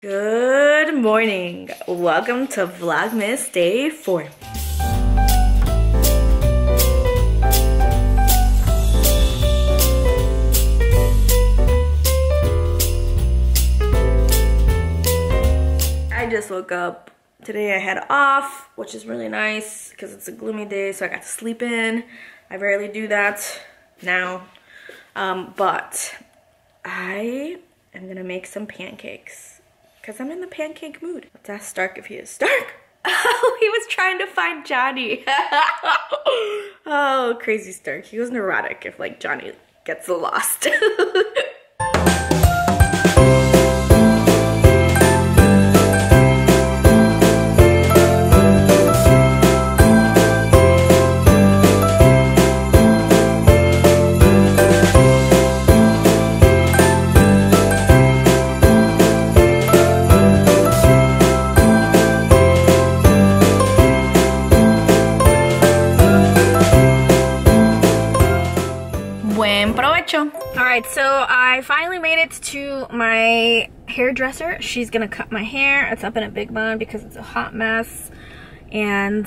Good morning. Welcome to Vlogmas Day 4. I just woke up. Today I had off, which is really nice because it's a gloomy day, so I got to sleep in. I rarely do that now, but I am gonna make some pancakes because I'm in the pancake mood. Let's ask Stark if he is. Stark! Oh, he was trying to find Johnny. Oh, crazy Stark. He was neurotic if like Johnny gets lost. Alright, so I finally made it to my hairdresser. She's gonna cut my hair. It's up in a big bun because it's a hot mess. And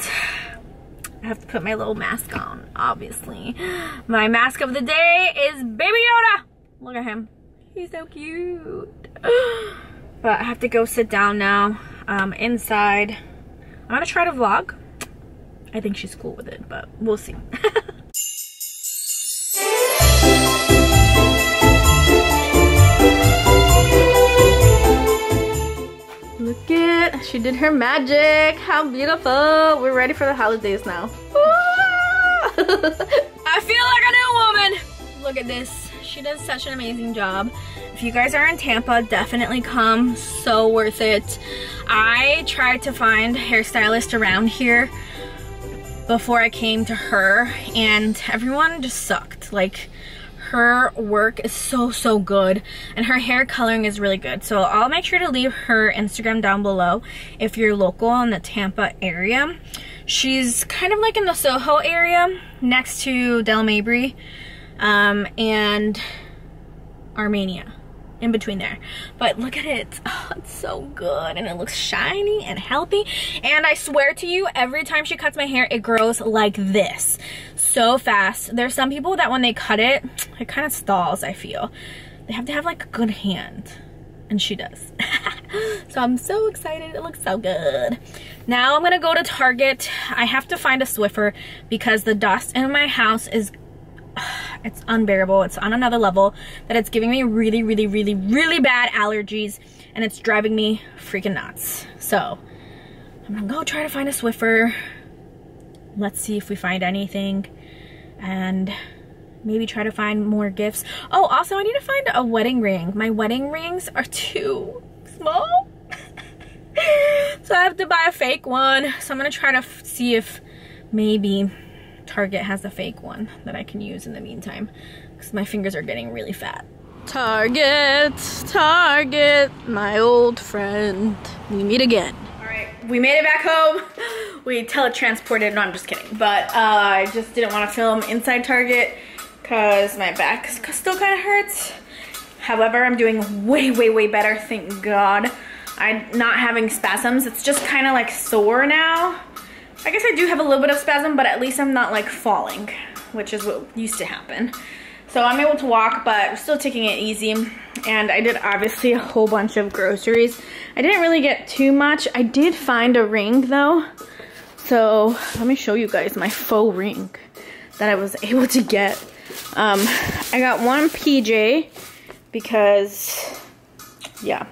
I have to put my little mask on, obviously. My mask of the day is Baby Yoda! Look at him. He's so cute. But I have to go sit down now, inside. I'm gonna try to vlog. I think she's cool with it, but we'll see. Look it, she did her magic. How beautiful. We're ready for the holidays now. I feel like a new woman. Look at this. She does such an amazing job. If you guys are in Tampa, definitely come. So worth it. I tried to find a hairstylist around here before I came to her, and everyone just sucked. Like, her work is so good, and her hair coloring is really good. So I'll make sure to leave her Instagram down below if you're local in the Tampa area. She's kind of like in the Soho area next to Del Mabry and Armenia, in between there. But look at it. Oh, it's so good, and it looks shiny and healthy. And I swear to you, every time she cuts my hair, it grows like this so fast. There's some people that when they cut it, it kind of stalls. I feel they have to have like a good hand, and she does. So I'm so excited. It looks so good. Now I'm gonna go to Target. I have to find a Swiffer because the dust in my house is it's unbearable. It's on another level that it's giving me really bad allergies, and it's driving me freaking nuts. So I'm gonna go try to find a Swiffer. Let's see if we find anything, and maybe try to find more gifts. Oh, also I need to find a wedding ring. My wedding rings are too small. So I have to buy a fake one. So I'm gonna try to see if maybe Target has a fake one that I can use in the meantime, because my fingers are getting really fat. Target, my old friend. We meet again. All right, we made it back home. We teletransported. No, I'm just kidding. But I just didn't want to film inside Target because my back still kind of hurts. However, I'm doing way better, thank God. I'm not having spasms. It's just kind of like sore now. I guess I do have a little bit of spasm, but at least I'm not like falling, which is what used to happen. So I'm able to walk, but I'm still taking it easy. And I did obviously a whole bunch of groceries. I didn't really get too much. I did find a ring though. So let me show you guys my faux ring that I was able to get. I got one PJ because, yeah,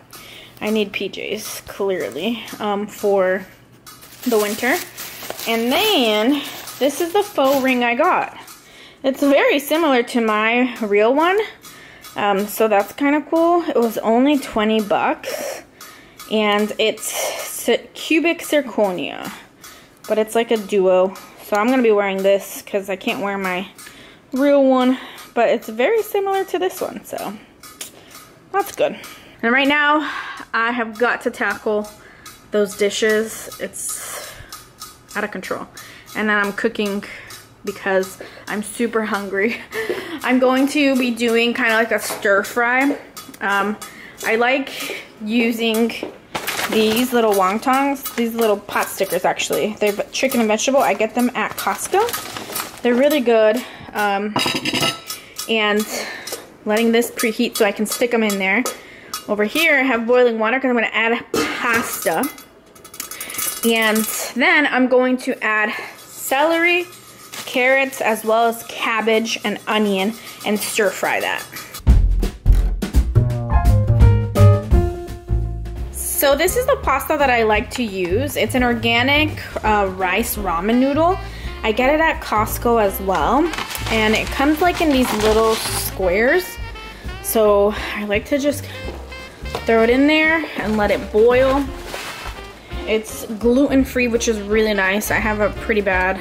I need PJs clearly for the winter. And then this is the faux ring I got. It's very similar to my real one, so that's kind of cool. It was only 20 bucks, and it's cubic zirconia, but it's like a duo. So I'm gonna be wearing this because I can't wear my real one, but it's very similar to this one, so that's good. And right now I have got to tackle those dishes. It's out of control. And then I'm cooking because I'm super hungry. I'm going to be doing kind of like a stir fry. I like using these little wontons, these little pot stickers actually. They're chicken and vegetable. I get them at Costco. They're really good. And letting this preheat so I can stick them in there. Over here I have boiling water because I'm going to add pasta. And then I'm going to add celery, carrots, as well as cabbage and onion and stir fry that. So this is the pasta that I like to use. It's an organic rice ramen noodle. I get it at Costco as well. And it comes like in these little squares. So I like to just throw it in there and let it boil. It's gluten-free, which is really nice. I have a pretty bad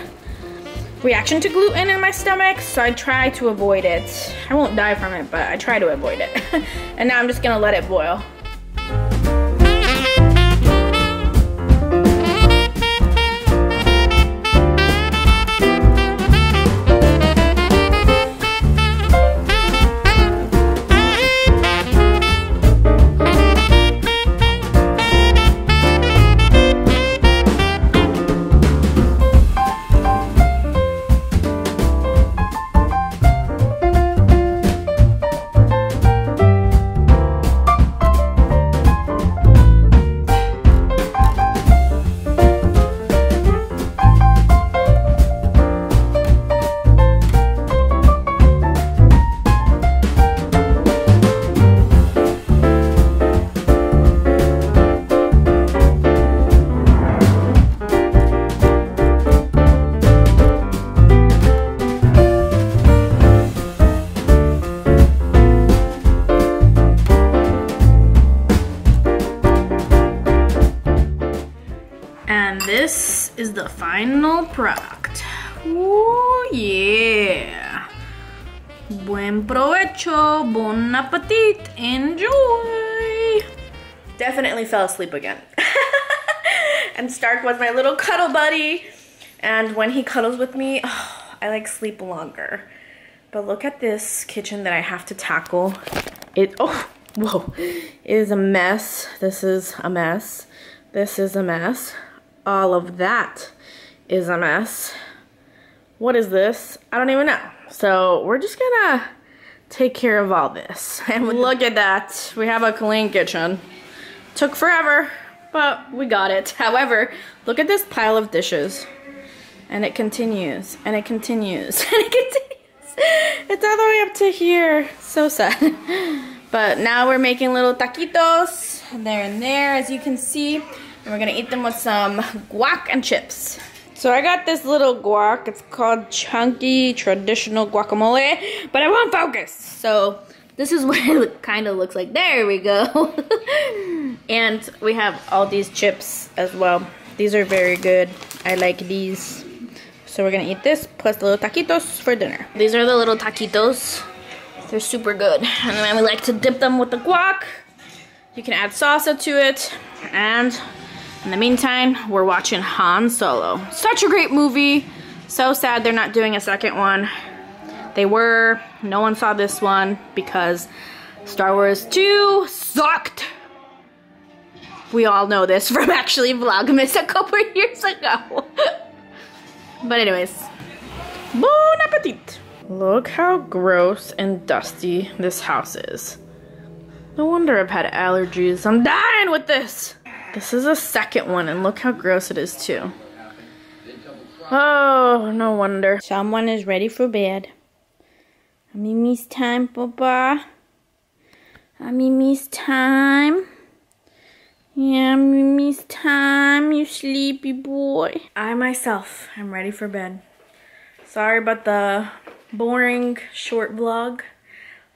reaction to gluten in my stomach, so I try to avoid it. I won't die from it, but I try to avoid it. And now I'm just gonna let it boil. And this is the final product. Oh yeah. Buen provecho, bon appetit, enjoy. Definitely fell asleep again. And Stark was my little cuddle buddy. And when he cuddles with me, oh, I like sleep longer. But look at this kitchen that I have to tackle. Whoa, it is a mess. This is a mess. This is a mess. All of that is a mess. What is this? I don't even know. So we're just gonna take care of all this. And look at that. We have a clean kitchen. Took forever, but we got it. However, look at this pile of dishes. And it continues, and it continues, and it continues. It's all the way up to here. So sad. But now we're making little taquitos. There and there, as you can see. And we're gonna eat them with some guac and chips. So I got this little guac. It's called Chunky Traditional Guacamole, but I won't focus. So this is what it kind of looks like. There we go. And we have all these chips as well. These are very good. I like these. So we're gonna eat this plus the little taquitos for dinner. These are the little taquitos. They're super good. And then we like to dip them with the guac. You can add salsa to it. And in the meantime, we're watching Han Solo. Such a great movie. So sad they're not doing a second one. They were. No one saw this one because Star Wars 2 sucked. We all know this from actually Vlogmas a couple of years ago. But anyways, bon appetit. Look how gross and dusty this house is. No wonder I've had allergies. I'm dying with this. This is a second one, and look how gross it is too. Oh, no wonder. Someone is ready for bed. Mimi's time, Papa. Mimi's time. Yeah, Mimi's time, you sleepy boy. I myself am ready for bed. Sorry about the boring short vlog.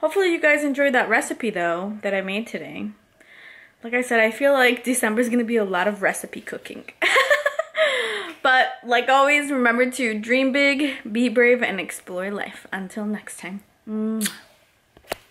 Hopefully you guys enjoyed that recipe though that I made today. Like I said, I feel like December is gonna be a lot of recipe cooking. But like always, remember to dream big, be brave, and explore life. Until next time.